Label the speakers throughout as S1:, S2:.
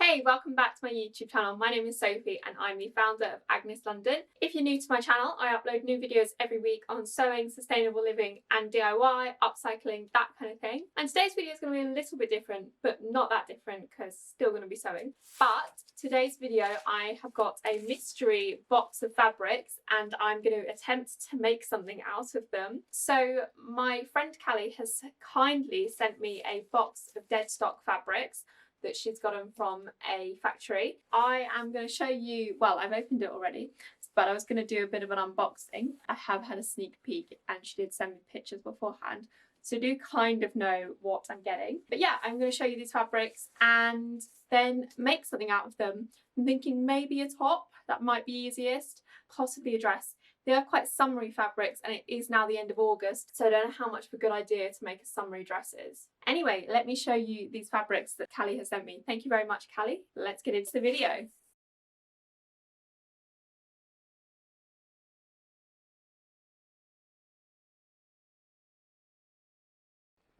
S1: Hey, welcome back to my YouTube channel. My name is Sophie and I'm the founder of Agnes London. If you're new to my channel, I upload new videos every week on sewing, sustainable living and DIY, upcycling, that kind of thing. And today's video is going to be a little bit different, but not that different because still going to be sewing. But today's video, I have got a mystery box of fabrics and I'm going to attempt to make something out of them. So my friend Callie has kindly sent me a box of dead stock fabrics that she's gotten from a factory. I am going to show you, well, I've opened it already, but I was going to do a bit of an unboxing. I have had a sneak peek and she did send me pictures beforehand, so I do kind of know what I'm getting. But yeah, I'm going to show you these fabrics and then make something out of them. I'm thinking maybe a top, that might be easiest, possibly a dress. They are quite summery fabrics and it is now the end of August, so I don't know how much of a good idea to make a summery dress is. Anyway, let me show you these fabrics that Callie has sent me. Thank you very much, Callie. Let's get into the video.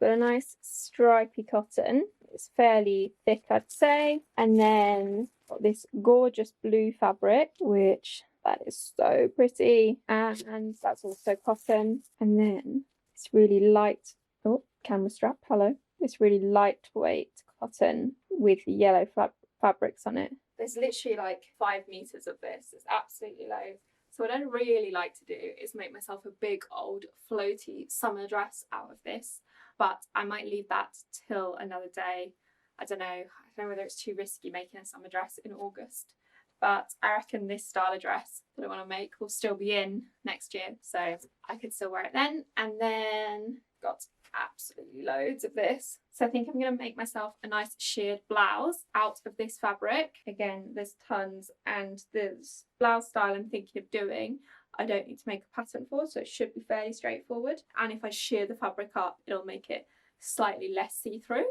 S1: Got a nice stripy cotton. It's fairly thick, I'd say. And then got this gorgeous blue fabric, which that is so pretty, and that's also cotton. And then it's really light, oh, camera strap, hello. It's really lightweight cotton with yellow fabrics on it. There's literally like 5 meters of this. It's absolutely loads. So what I'd really like to do is make myself a big old floaty summer dress out of this, but I might leave that till another day. I don't know whether it's too risky making a summer dress in August. But I reckon this style of dress that I want to make will still be in next year, so I could still wear it then. And then got absolutely loads of this. So I think I'm going to make myself a nice sheared blouse out of this fabric. Again, there's tons, and this blouse style I'm thinking of doing, I don't need to make a pattern for, so it should be fairly straightforward. And if I shear the fabric up, it'll make it slightly less see-through,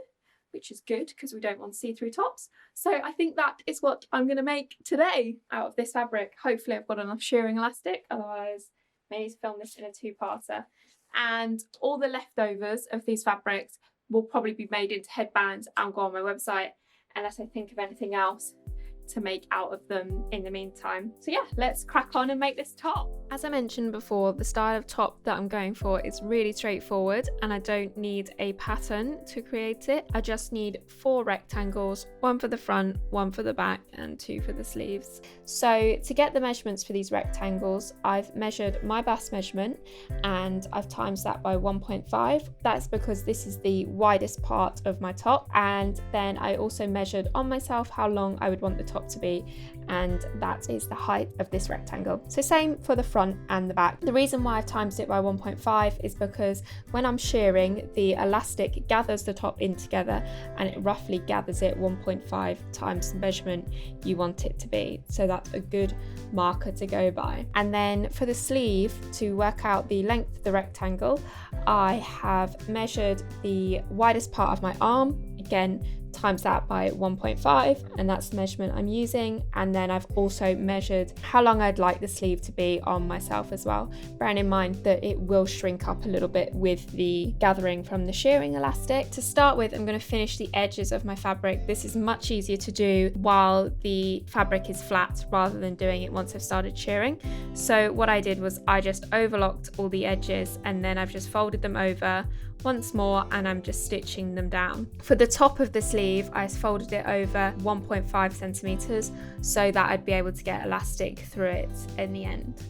S1: which is good because we don't want see-through tops. So I think that is what I'm going to make today out of this fabric. Hopefully I've got enough shearing elastic, otherwise I may need to film this in a two-parter. And all the leftovers of these fabrics will probably be made into headbands and go on my website unless I think of anything else to make out of them in the meantime. So yeah, let's crack on and make this top. As I mentioned before, the style of top that I'm going for is really straightforward and I don't need a pattern to create it. I just need 4 rectangles, 1 for the front, 1 for the back and 2 for the sleeves. So to get the measurements for these rectangles, I've measured my bust measurement and I've times that by 1.5. That's because this is the widest part of my top, and then I also measured on myself how long I would want the top to be, and that is the height of this rectangle. So same for the front and the back. The reason why I've times it by 1.5 is because when I'm shearing, the elastic gathers the top in together and it roughly gathers it 1.5 times the measurement you want it to be. So that's a good marker to go by. And then for the sleeve, to work out the length of the rectangle, I have measured the widest part of my arm, again times that by 1.5, and that's the measurement I'm using. And then I've also measured how long I'd like the sleeve to be on myself as well, bearing in mind that it will shrink up a little bit with the gathering from the shearing elastic. To start with, I'm going to finish the edges of my fabric. This is much easier to do while the fabric is flat rather than doing it once I've started shearing. So what I did was I just overlocked all the edges and then I've just folded them over once more and I'm just stitching them down. For the top of the sleeve, I folded it over 1.5 centimeters so that I'd be able to get elastic through it in the end.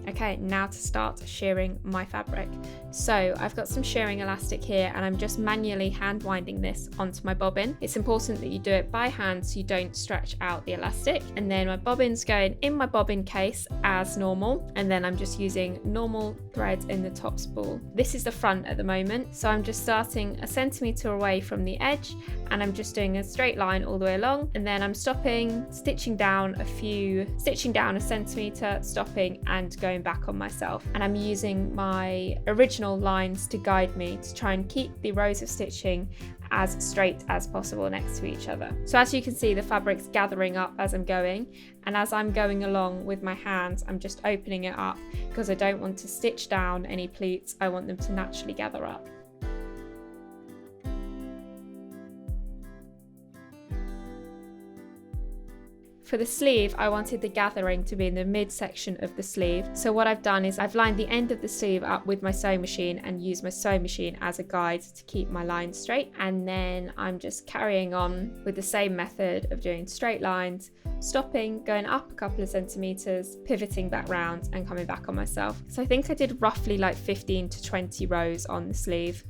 S1: Okay, now to start shearing my fabric. So I've got some shearing elastic here and I'm just manually hand winding this onto my bobbin. It's important that you do it by hand so you don't stretch out the elastic. And then my bobbin's going in my bobbin case as normal, and then I'm just using normal thread in the top spool. This is the front at the moment, so I'm just starting 1 centimeter away from the edge and I'm just doing a straight line all the way along, and then I'm stopping, stitching down 1 centimeter, stopping and going back on myself. And I'm using my original lines to guide me to try and keep the rows of stitching as straight as possible next to each other. So as you can see, the fabric's gathering up as I'm going, and as I'm going along with my hands, I'm just opening it up because I don't want to stitch down any pleats. I want them to naturally gather up. For the sleeve, I wanted the gathering to be in the midsection of the sleeve. So what I've done is I've lined the end of the sleeve up with my sewing machine and used my sewing machine as a guide to keep my lines straight. And then I'm just carrying on with the same method of doing straight lines, stopping, going up a couple of centimeters, pivoting back round and coming back on myself. So I think I did roughly like 15 to 20 rows on the sleeve.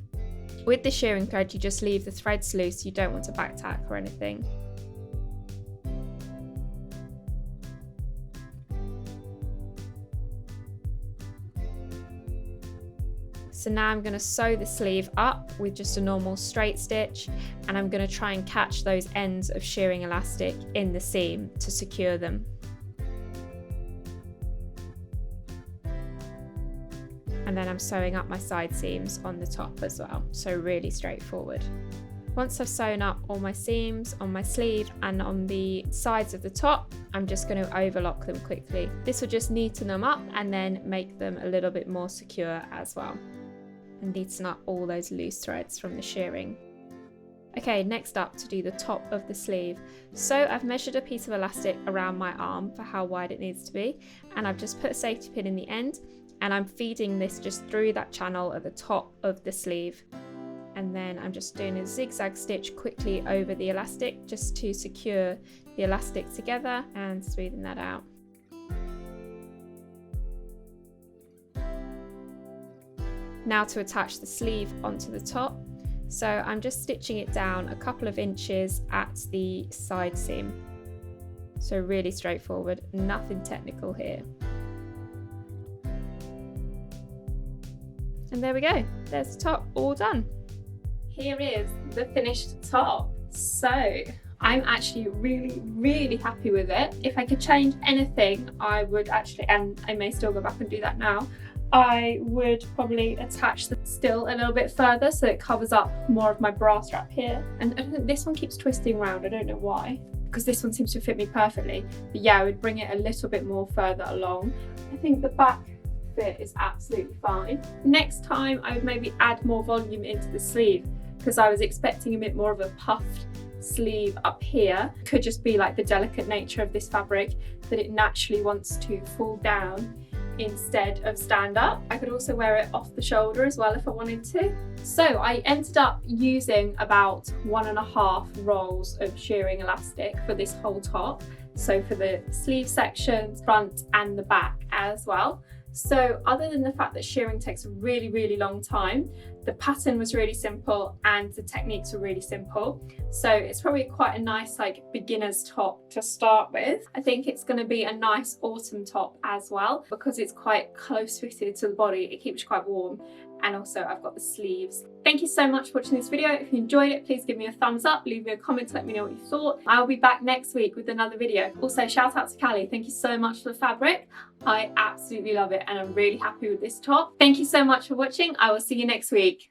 S1: With the shearing thread, you just leave the threads loose. You don't want to back tack or anything. So now I'm going to sew the sleeve up with just a normal straight stitch, and I'm going to try and catch those ends of shearing elastic in the seam to secure them. And then I'm sewing up my side seams on the top as well, so really straightforward. Once I've sewn up all my seams on my sleeve and on the sides of the top, I'm just going to overlock them quickly. This will just neaten them up and then make them a little bit more secure as well, and neaten up all those loose threads from the shearing. Okay, next up, to do the top of the sleeve. So I've measured a piece of elastic around my arm for how wide it needs to be, and I've just put a safety pin in the end, and I'm feeding this just through that channel at the top of the sleeve. And then I'm just doing a zigzag stitch quickly over the elastic just to secure the elastic together and smoothing that out. Now to attach the sleeve onto the top. So I'm just stitching it down a couple of inches at the side seam. So really straightforward, nothing technical here. And there we go, there's the top all done. Here is the finished top. So I'm actually really happy with it. If I could change anything, I would actually, and I may still go back and do that now, I would probably attach the still a little bit further so it covers up more of my bra strap here. And this one keeps twisting around, I don't know why, because this one seems to fit me perfectly. But yeah, I would bring it a little bit more further along. I think the back fit is absolutely fine. Next time I would maybe add more volume into the sleeve, because I was expecting a bit more of a puffed sleeve up here. Could just be like the delicate nature of this fabric that it naturally wants to fall down instead of stand up. I could also wear it off the shoulder as well if I wanted to. So I ended up using about 1.5 rolls of shearing elastic for this whole top. So for the sleeve sections, front and the back as well. So other than the fact that shearing takes a really long time, the pattern was really simple and the techniques were really simple. So it's probably quite a nice like beginner's top to start with. I think it's going to be a nice autumn top as well because it's quite close fitted to the body. It keeps you quite warm, and also I've got the sleeves. Thank you so much for watching this video. If you enjoyed it, please give me a thumbs up, leave me a comment to let me know what you thought. I'll be back next week with another video. Also, shout out to Callie. Thank you so much for the fabric. I absolutely love it and I'm really happy with this top. Thank you so much for watching. I will see you next week.